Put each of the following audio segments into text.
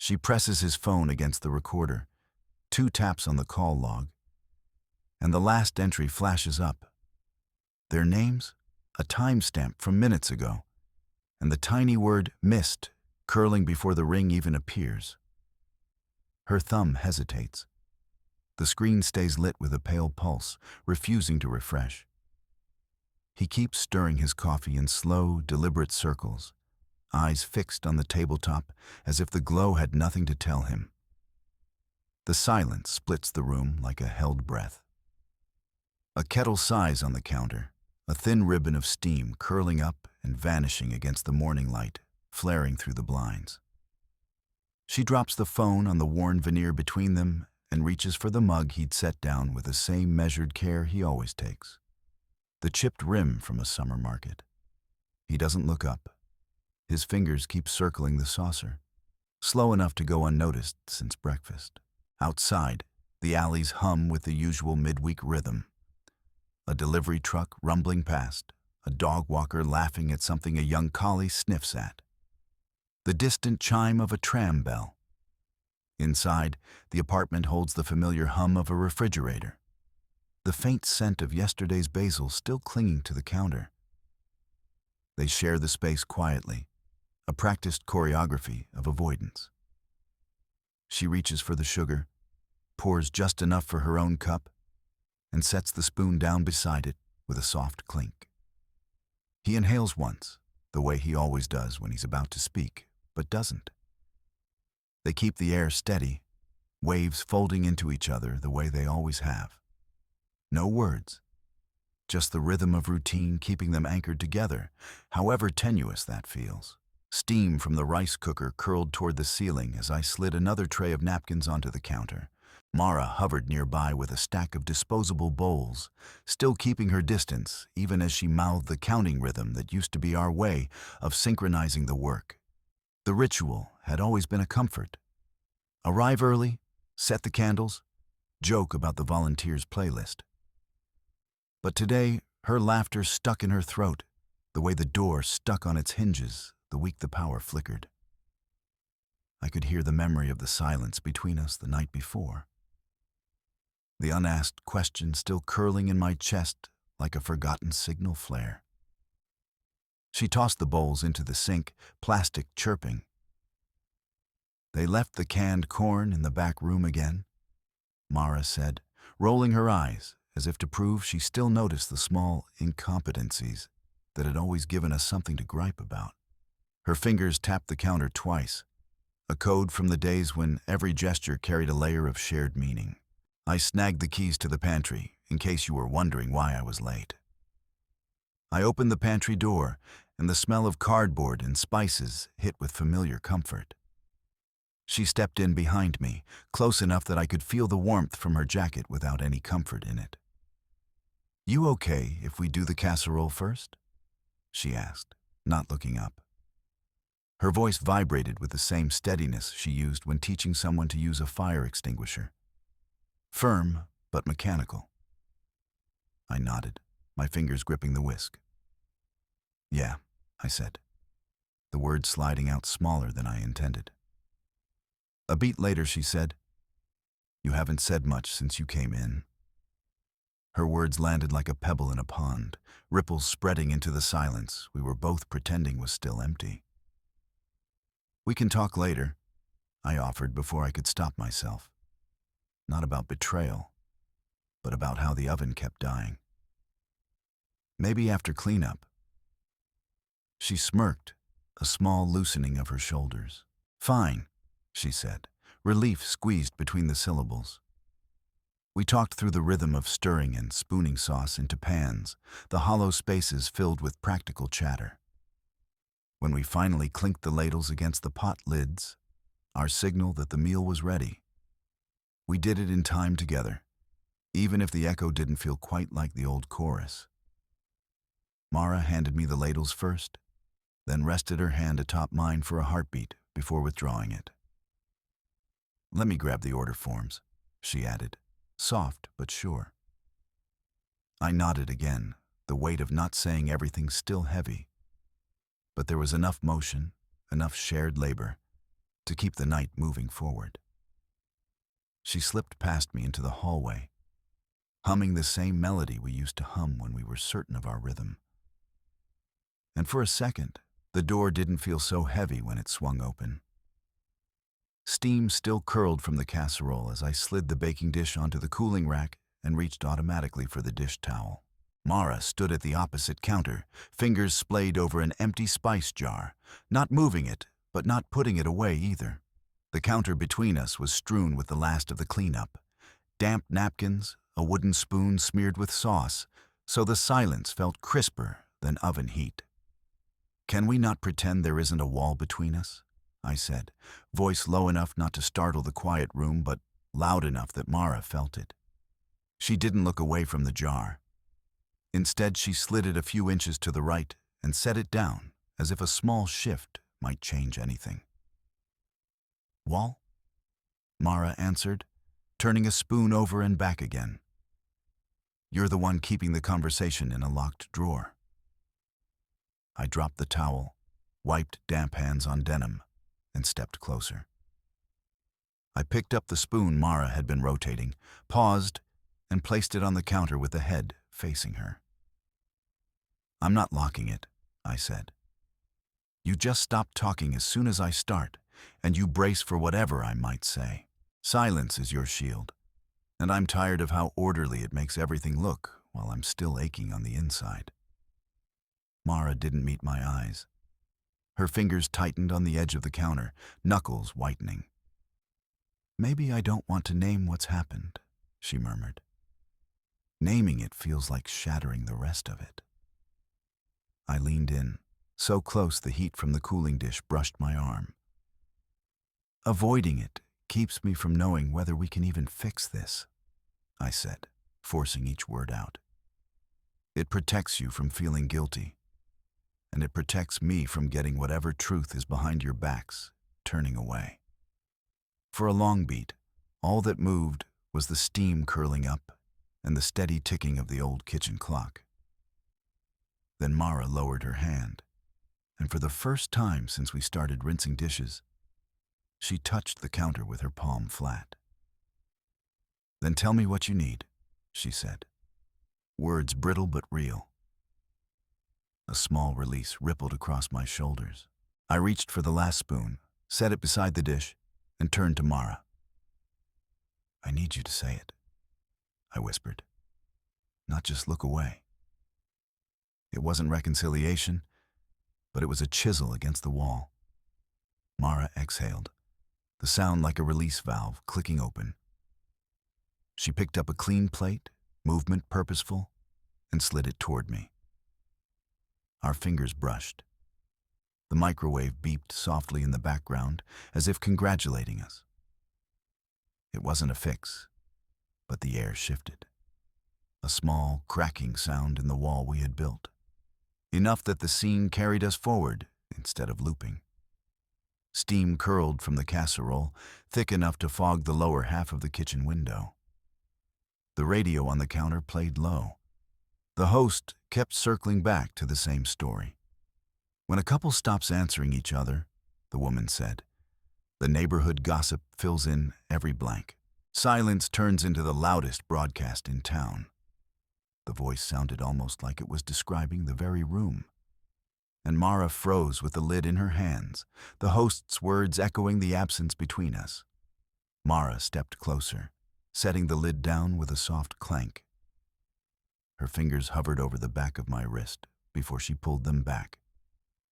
She presses his phone against the recorder, 2 taps on the call log, and the last entry flashes up. Their names? A timestamp from minutes ago, and the tiny word missed curling before the ring even appears. Her thumb hesitates. The screen stays lit with a pale pulse, refusing to refresh. He keeps stirring his coffee in slow, deliberate circles, eyes fixed on the tabletop as if the glow had nothing to tell him. The silence splits the room like a held breath. A kettle sighs on the counter, a thin ribbon of steam curling up and vanishing against the morning light, flaring through the blinds. She drops the phone on the worn veneer between them and reaches for the mug he'd set down with the same measured care he always takes. The chipped rim from a summer market. He doesn't look up. His fingers keep circling the saucer, slow enough to go unnoticed since breakfast. Outside, the alleys hum with the usual midweek rhythm. A delivery truck rumbling past, a dog walker laughing at something a young collie sniffs at. The distant chime of a tram bell. Inside, the apartment holds the familiar hum of a refrigerator, the faint scent of yesterday's basil still clinging to the counter. They share the space quietly, a practiced choreography of avoidance. She reaches for the sugar, pours just enough for her own cup, and sets the spoon down beside it with a soft clink. He inhales once, the way he always does when he's about to speak, but doesn't. They keep the air steady, waves folding into each other the way they always have. No words, just the rhythm of routine keeping them anchored together, however tenuous that feels. Steam from the rice cooker curled toward the ceiling as I slid another tray of napkins onto the counter. Mara hovered nearby with a stack of disposable bowls, still keeping her distance even as she mouthed the counting rhythm that used to be our way of synchronizing the work. The ritual had always been a comfort. Arrive early, set the candles, joke about the volunteers' playlist. But today, her laughter stuck in her throat, the way the door stuck on its hinges the week the power flickered. I could hear the memory of the silence between us the night before. The unasked question still curling in my chest like a forgotten signal flare. She tossed the bowls into the sink, plastic chirping. They left the canned corn in the back room again, Mara said, rolling her eyes as if to prove she still noticed the small incompetencies that had always given us something to gripe about. Her fingers tapped the counter twice, a code from the days when every gesture carried a layer of shared meaning. I snagged the keys to the pantry, in case you were wondering why I was late. I opened the pantry door, and the smell of cardboard and spices hit with familiar comfort. She stepped in behind me, close enough that I could feel the warmth from her jacket without any comfort in it. "You okay if we do the casserole first?" she asked, not looking up. Her voice vibrated with the same steadiness she used when teaching someone to use a fire extinguisher. Firm, but mechanical. I nodded, my fingers gripping the whisk. "Yeah," I said, the words sliding out smaller than I intended. A beat later she said, "You haven't said much since you came in." Her words landed like a pebble in a pond, ripples spreading into the silence we were both pretending was still empty. "We can talk later," I offered before I could stop myself. Not about betrayal, but about how the oven kept dying. "Maybe after cleanup." She smirked, a small loosening of her shoulders. "Fine," she said, relief squeezed between the syllables. We talked through the rhythm of stirring and spooning sauce into pans, the hollow spaces filled with practical chatter. When we finally clinked the ladles against the pot lids, our signal that the meal was ready, we did it in time together, even if the echo didn't feel quite like the old chorus. Mara handed me the ladles first, then rested her hand atop mine for a heartbeat before withdrawing it. "Let me grab the order forms," she added, soft but sure. I nodded again, the weight of not saying everything still heavy. But there was enough motion, enough shared labor, to keep the night moving forward. She slipped past me into the hallway, humming the same melody we used to hum when we were certain of our rhythm. And for a second, the door didn't feel so heavy when it swung open. Steam still curled from the casserole as I slid the baking dish onto the cooling rack and reached automatically for the dish towel. Mara stood at the opposite counter, fingers splayed over an empty spice jar, not moving it, but not putting it away either. The counter between us was strewn with the last of the cleanup. Damp napkins, a wooden spoon smeared with sauce, so the silence felt crisper than oven heat. "Can we not pretend there isn't a wall between us?" I said, voice low enough not to startle the quiet room, but loud enough that Mara felt it. She didn't look away from the jar. Instead, she slid it a few inches to the right and set it down, as if a small shift might change anything. "Wall?" Mara answered, turning a spoon over and back again. "You're the one keeping the conversation in a locked drawer." I dropped the towel, wiped damp hands on denim, and stepped closer. I picked up the spoon Mara had been rotating, paused, and placed it on the counter with the head facing her. "I'm not locking it," I said. "You just stop talking as soon as I start, and you brace for whatever I might say. Silence is your shield, and I'm tired of how orderly it makes everything look while I'm still aching on the inside." Mara didn't meet my eyes. Her fingers tightened on the edge of the counter, knuckles whitening. "Maybe I don't want to name what's happened," she murmured. "Naming it feels like shattering the rest of it." I leaned in, so close the heat from the cooling dish brushed my arm. "Avoiding it keeps me from knowing whether we can even fix this," I said, forcing each word out. "It protects you from feeling guilty, and it protects me from getting whatever truth is behind your backs, turning away." For a long beat, all that moved was the steam curling up and the steady ticking of the old kitchen clock. Then Mara lowered her hand, and for the first time since we started rinsing dishes, she touched the counter with her palm flat. "Then tell me what you need," she said, words brittle but real. A small release rippled across my shoulders. I reached for the last spoon, set it beside the dish, and turned to Mara. "I need you to say it," I whispered. "Not just look away." It wasn't reconciliation, but it was a chisel against the wall. Mara exhaled, the sound like a release valve clicking open. She picked up a clean plate, movement purposeful, and slid it toward me. Our fingers brushed. The microwave beeped softly in the background, as if congratulating us. It wasn't a fix, but the air shifted. A small, cracking sound in the wall we had built. Enough that the scene carried us forward instead of looping. Steam curled from the casserole, thick enough to fog the lower half of the kitchen window. The radio on the counter played low. The host kept circling back to the same story. "When a couple stops answering each other," the woman said, "the neighborhood gossip fills in every blank. Silence turns into the loudest broadcast in town." The voice sounded almost like it was describing the very room. And Mara froze with the lid in her hands, the host's words echoing the absence between us. Mara stepped closer, setting the lid down with a soft clank. Her fingers hovered over the back of my wrist before she pulled them back,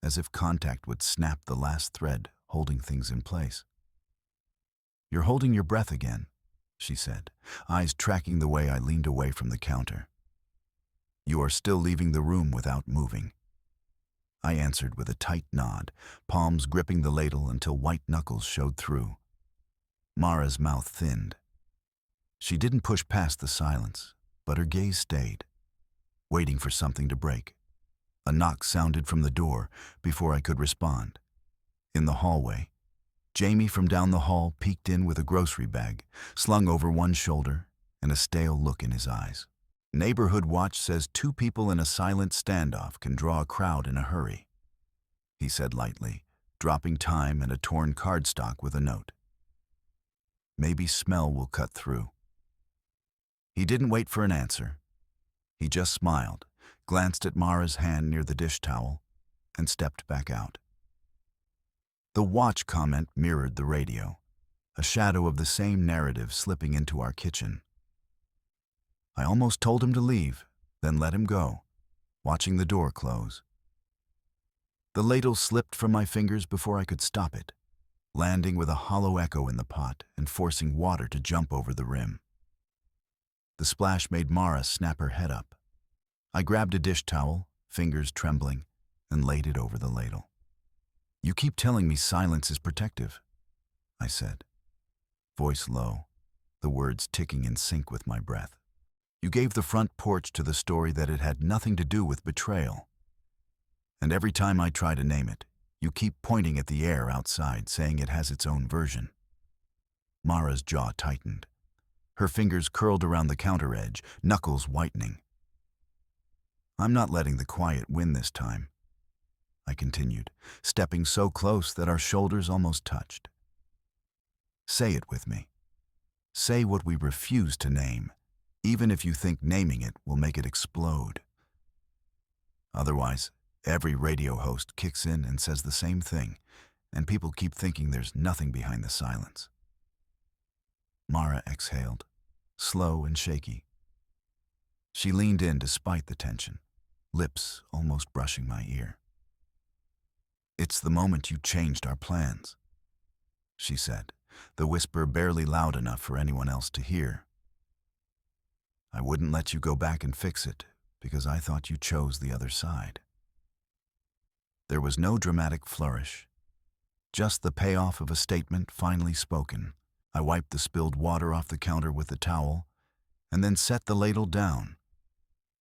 as if contact would snap the last thread holding things in place. "You're holding your breath again," she said, eyes tracking the way I leaned away from the counter. "You are still leaving the room without moving." I answered with a tight nod, palms gripping the ladle until white knuckles showed through. Mara's mouth thinned. She didn't push past the silence, but her gaze stayed, waiting for something to break. A knock sounded from the door before I could respond. In the hallway, Jamie from down the hall peeked in with a grocery bag, slung over one shoulder, and a stale look in his eyes. "Neighborhood Watch says 2 people in a silent standoff can draw a crowd in a hurry," he said lightly, dropping time and a torn cardstock with a note. Maybe smell will cut through. He didn't wait for an answer. He just smiled, glanced at Mara's hand near the dish towel, and stepped back out. The watch comment mirrored the radio, a shadow of the same narrative slipping into our kitchen. I almost told him to leave, then let him go, watching the door close. The ladle slipped from my fingers before I could stop it, landing with a hollow echo in the pot and forcing water to jump over the rim. The splash made Mara snap her head up. I grabbed a dish towel, fingers trembling, and laid it over the ladle. "You keep telling me silence is protective," I said, voice low, the words ticking in sync with my breath. "You gave the front porch to the story that it had nothing to do with betrayal. And every time I try to name it, you keep pointing at the air outside, saying it has its own version." Mara's jaw tightened. Her fingers curled around the counter edge, knuckles whitening. "I'm not letting the quiet win this time," I continued, stepping so close that our shoulders almost touched. "Say it with me. Say what we refuse to name, even if you think naming it will make it explode. Otherwise, every radio host kicks in and says the same thing, and people keep thinking there's nothing behind the silence." Mara exhaled, slow and shaky. She leaned in despite the tension, lips almost brushing my ear. "It's the moment you changed our plans," she said, the whisper barely loud enough for anyone else to hear. "I wouldn't let you go back and fix it because I thought you chose the other side." There was no dramatic flourish, just the payoff of a statement finally spoken. I wiped the spilled water off the counter with the towel and then set the ladle down,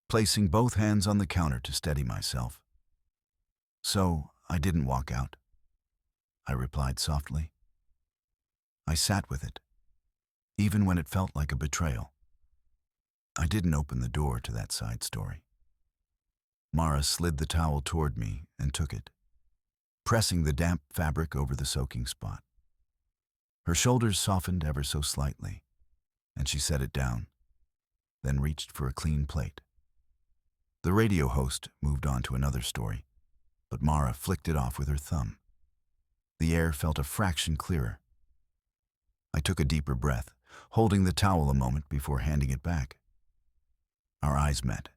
placing both hands on the counter to steady myself. "So I didn't walk out," I replied softly. "I sat with it, even when it felt like a betrayal. I didn't open the door to that side story." Mara slid the towel toward me and took it, pressing the damp fabric over the soaking spot. Her shoulders softened ever so slightly, and she set it down, then reached for a clean plate. The radio host moved on to another story, but Mara flicked it off with her thumb. The air felt a fraction clearer. I took a deeper breath, holding the towel a moment before handing it back. Our eyes met,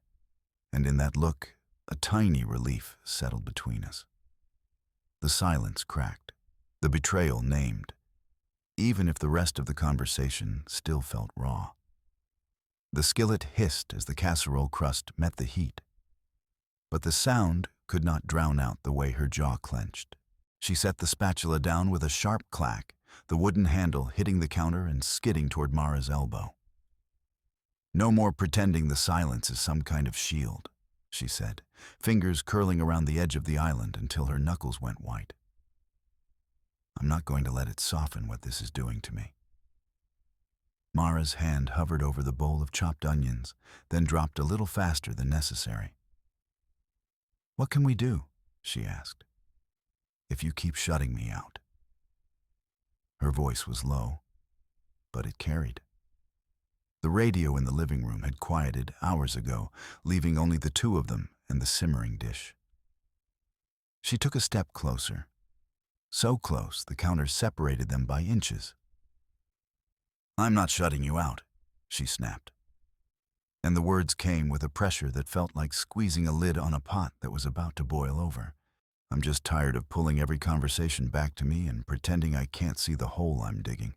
and in that look, a tiny relief settled between us. The silence cracked, the betrayal named, even if the rest of the conversation still felt raw. The skillet hissed as the casserole crust met the heat, but the sound could not drown out the way her jaw clenched. She set the spatula down with a sharp clack, the wooden handle hitting the counter and skidding toward Mara's elbow. "No more pretending the silence is some kind of shield," she said, fingers curling around the edge of the island until her knuckles went white. "I'm not going to let it soften what this is doing to me." Mara's hand hovered over the bowl of chopped onions, then dropped a little faster than necessary. "What can we do?" she asked, "if you keep shutting me out?" Her voice was low, but it carried. The radio in the living room had quieted hours ago, leaving only the two of them and the simmering dish. She took a step closer, so close the counter separated them by inches. "I'm not shutting you out," she snapped. And the words came with a pressure that felt like squeezing a lid on a pot that was about to boil over. "I'm just tired of pulling every conversation back to me and pretending I can't see the hole I'm digging."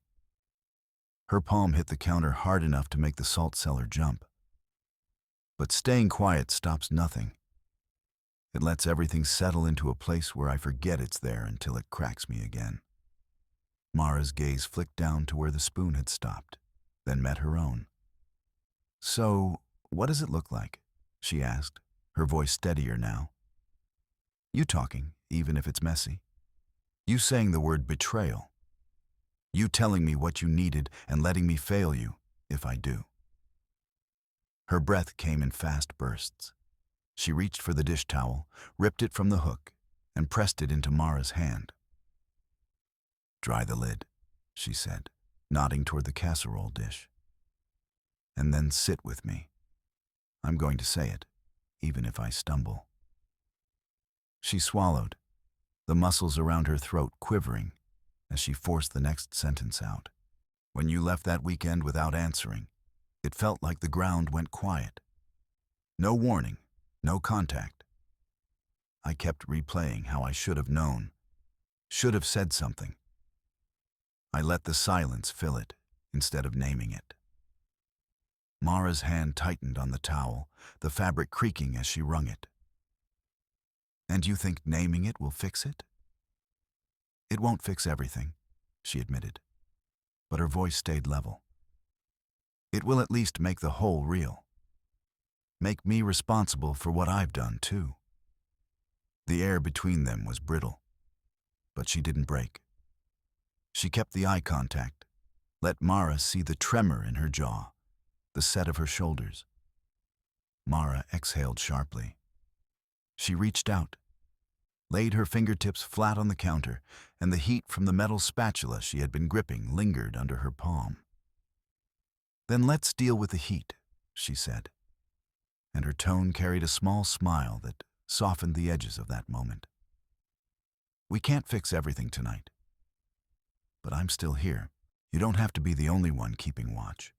Her palm hit the counter hard enough to make the salt cellar jump. But staying quiet stops nothing. It lets everything settle into a place where I forget it's there until it cracks me again. Mara's gaze flicked down to where the spoon had stopped, then met her own. "So, what does it look like?" she asked, her voice steadier now. "You talking, even if it's messy. You saying the word betrayal. You telling me what you needed and letting me fail you, if I do." Her breath came in fast bursts. She reached for the dish towel, ripped it from the hook, and pressed it into Mara's hand. Dry the lid, she said, nodding toward the casserole dish. And then sit with me. I'm going to say it, even if I stumble. She swallowed, the muscles around her throat quivering as she forced the next sentence out. When you left that weekend without answering, it felt like the ground went quiet. No warning, no contact. I kept replaying how I should have known, should have said something. I let the silence fill it instead of naming it. Mara's hand tightened on the towel, the fabric creaking as she wrung it. And you think naming it will fix it? It won't fix everything, she admitted, but her voice stayed level. It will at least make the whole real. Make me responsible for what I've done, too. The air between them was brittle, but she didn't break. She kept the eye contact, let Mara see the tremor in her jaw, the set of her shoulders. Mara exhaled sharply. She reached out, laid her fingertips flat on the counter, and the heat from the metal spatula she had been gripping lingered under her palm. Then let's deal with the heat, she said, and her tone carried a small smile that softened the edges of that moment. We can't fix everything tonight, but I'm still here. You don't have to be the only one keeping watch.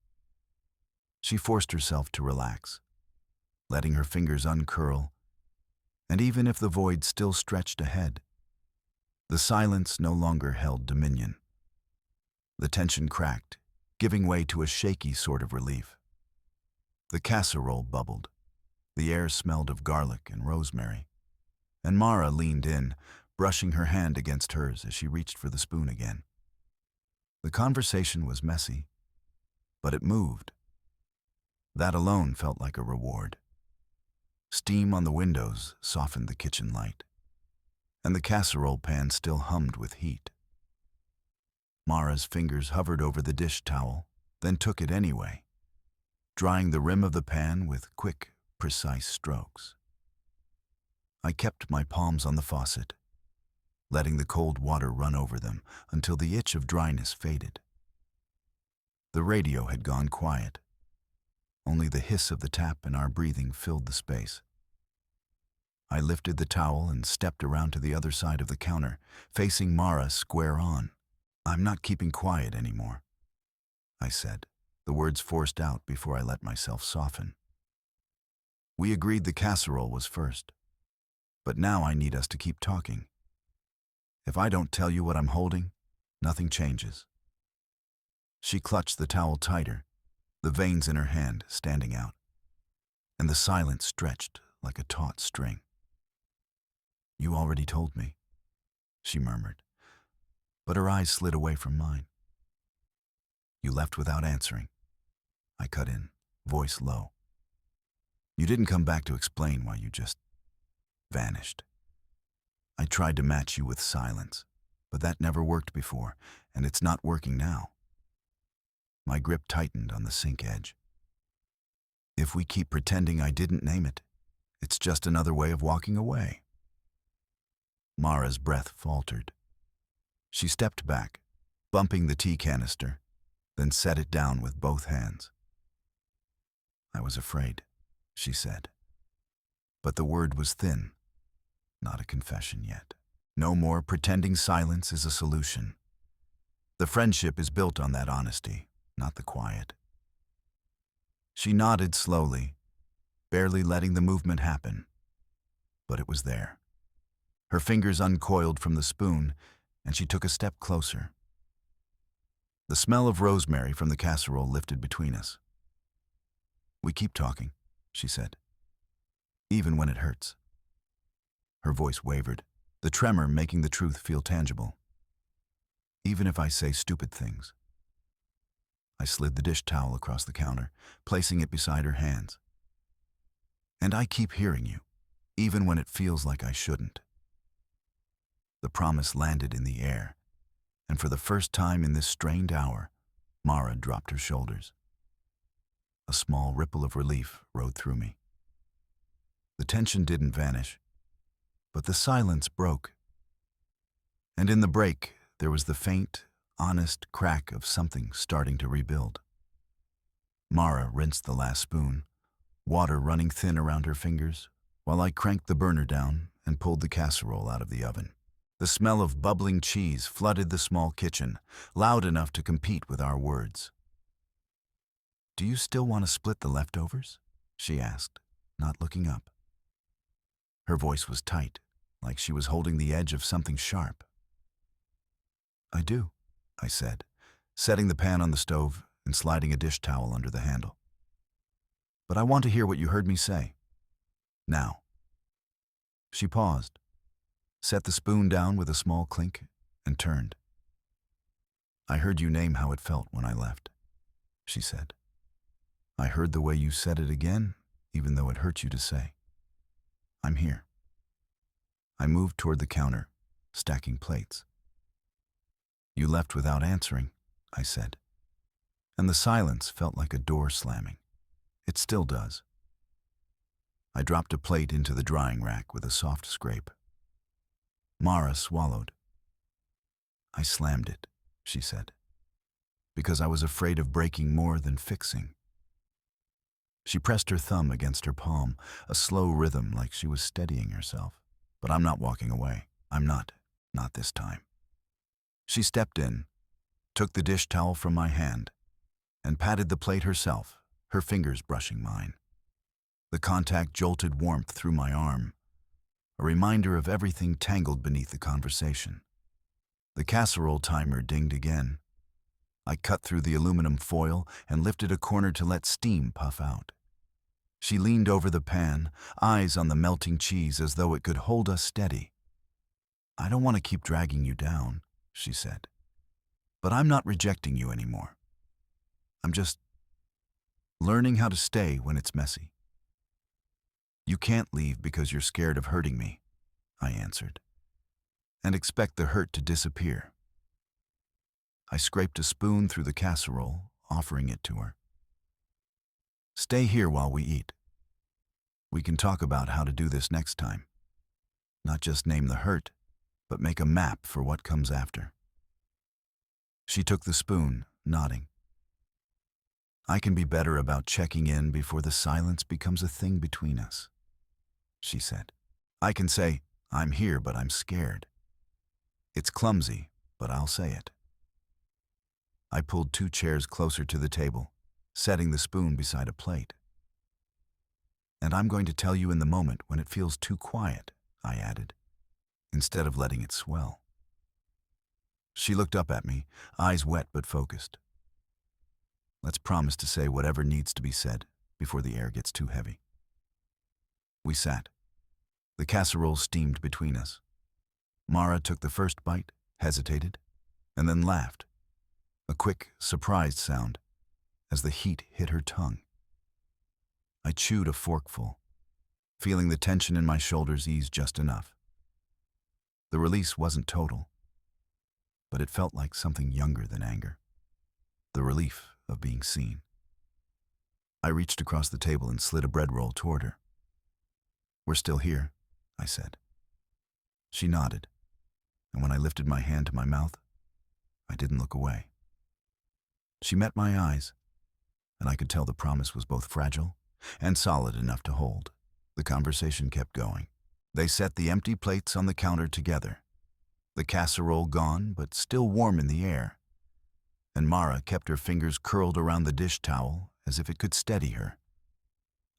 She forced herself to relax, letting her fingers uncurl, and even if the void still stretched ahead, the silence no longer held dominion. The tension cracked, giving way to a shaky sort of relief. The casserole bubbled. The air smelled of garlic and rosemary, and Mara leaned in, brushing her hand against hers as she reached for the spoon again. The conversation was messy, but it moved. That alone felt like a reward. Steam on the windows softened the kitchen light, and the casserole pan still hummed with heat. Mara's fingers hovered over the dish towel, then took it anyway, drying the rim of the pan with quick, precise strokes. I kept my palms on the faucet, letting the cold water run over them until the itch of dryness faded. The radio had gone quiet. Only the hiss of the tap and our breathing filled the space. I lifted the towel and stepped around to the other side of the counter, facing Mara square on. I'm not keeping quiet anymore, I said, the words forced out before I let myself soften. We agreed the casserole was first, but now I need us to keep talking. If I don't tell you what I'm holding, nothing changes. She clutched the towel tighter, the veins in her hand standing out, and the silence stretched like a taut string. You already told me, she murmured, but her eyes slid away from mine. You left without answering, I cut in, voice low. You didn't come back to explain why you just vanished. I tried to match you with silence, but that never worked before, and it's not working now. My grip tightened on the sink edge. If we keep pretending I didn't name it, it's just another way of walking away. Mara's breath faltered. She stepped back, bumping the tea canister, then set it down with both hands. I was afraid, she said. But the word was thin, not a confession yet. No more pretending silence is a solution. The friendship is built on that honesty, not the quiet. She nodded slowly, barely letting the movement happen, but it was there. Her fingers uncoiled from the spoon, and she took a step closer. The smell of rosemary from the casserole lifted between us. We keep talking, she said, even when it hurts. Her voice wavered, the tremor making the truth feel tangible. Even if I say stupid things. I slid the dish towel across the counter, placing it beside her hands. And I keep hearing you, even when it feels like I shouldn't. The promise landed in the air, and for the first time in this strained hour, Mara dropped her shoulders. A small ripple of relief rode through me. The tension didn't vanish, but the silence broke. And in the break, there was the faint, honest crack of something starting to rebuild. Mara rinsed the last spoon, water running thin around her fingers, while I cranked the burner down and pulled the casserole out of the oven. The smell of bubbling cheese flooded the small kitchen, loud enough to compete with our words. "Do you still want to split the leftovers?" she asked, not looking up. Her voice was tight, like she was holding the edge of something sharp. "I do," I said, setting the pan on the stove and sliding a dish towel under the handle. "But I want to hear what you heard me say. Now." She paused, set the spoon down with a small clink, and turned. "I heard you name how it felt when I left," she said. "I heard the way you said it again, even though it hurt you to say. I'm here." I moved toward the counter, stacking plates. "You left without answering," I said, and the silence felt like a door slamming. It still does. I dropped a plate into the drying rack with a soft scrape. Mara swallowed. "I slammed it," she said, "because I was afraid of breaking more than fixing." She pressed her thumb against her palm, a slow rhythm like she was steadying herself. "But I'm not walking away. I'm not this time." She stepped in, took the dish towel from my hand, and patted the plate herself, her fingers brushing mine. The contact jolted warmth through my arm, a reminder of everything tangled beneath the conversation. The casserole timer dinged again. I cut through the aluminum foil and lifted a corner to let steam puff out. She leaned over the pan, eyes on the melting cheese as though it could hold us steady. "I don't want to keep dragging you down," she said, "but I'm not rejecting you anymore. I'm just learning how to stay when it's messy." "You can't leave because you're scared of hurting me," I answered, "and expect the hurt to disappear." I scraped a spoon through the casserole, offering it to her. "Stay here while we eat. We can talk about how to do this next time. Not just name the hurt, but make a map for what comes after." She took the spoon, nodding. "I can be better about checking in before the silence becomes a thing between us," she said. "I can say, 'I'm here, but I'm scared.' It's clumsy, but I'll say it." I pulled 2 chairs closer to the table, setting the spoon beside a plate. "And I'm going to tell you in the moment when it feels too quiet," I added, instead of letting it swell. She looked up at me, eyes wet but focused. "Let's promise to say whatever needs to be said before the air gets too heavy." We sat. The casserole steamed between us. Mara took the first bite, hesitated, and then laughed. A quick, surprised sound as the heat hit her tongue. I chewed a forkful, feeling the tension in my shoulders ease just enough. The release wasn't total, but it felt like something younger than anger. The relief of being seen. I reached across the table and slid a bread roll toward her. "We're still here," I said. She nodded, and when I lifted my hand to my mouth, I didn't look away. She met my eyes, and I could tell the promise was both fragile and solid enough to hold. The conversation kept going. They set the empty plates on the counter together, the casserole gone but still warm in the air, and Mara kept her fingers curled around the dish towel as if it could steady her.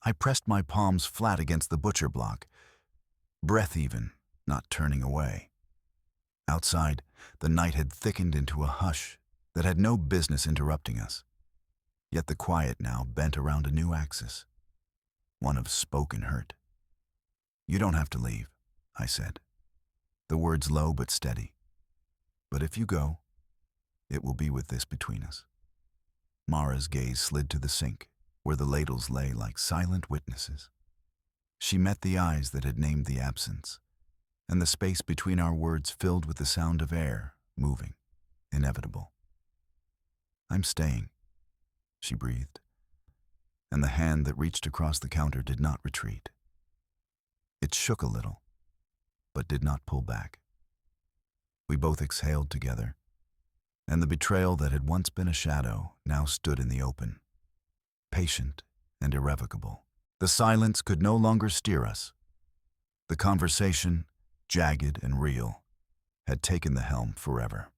I pressed my palms flat against the butcher block, breath even, not turning away. Outside, the night had thickened into a hush that had no business interrupting us. Yet the quiet now bent around a new axis, one of spoken hurt. "You don't have to leave," I said, the words low but steady. "But if you go, it will be with this between us." Mara's gaze slid to the sink, where the ladles lay like silent witnesses. She met the eyes that had named the absence, and the space between our words filled with the sound of air, moving, inevitable. "I'm staying," she breathed, and the hand that reached across the counter did not retreat. It shook a little, but did not pull back. We both exhaled together, and the betrayal that had once been a shadow now stood in the open, patient and irrevocable. The silence could no longer steer us. The conversation, jagged and real, had taken the helm forever.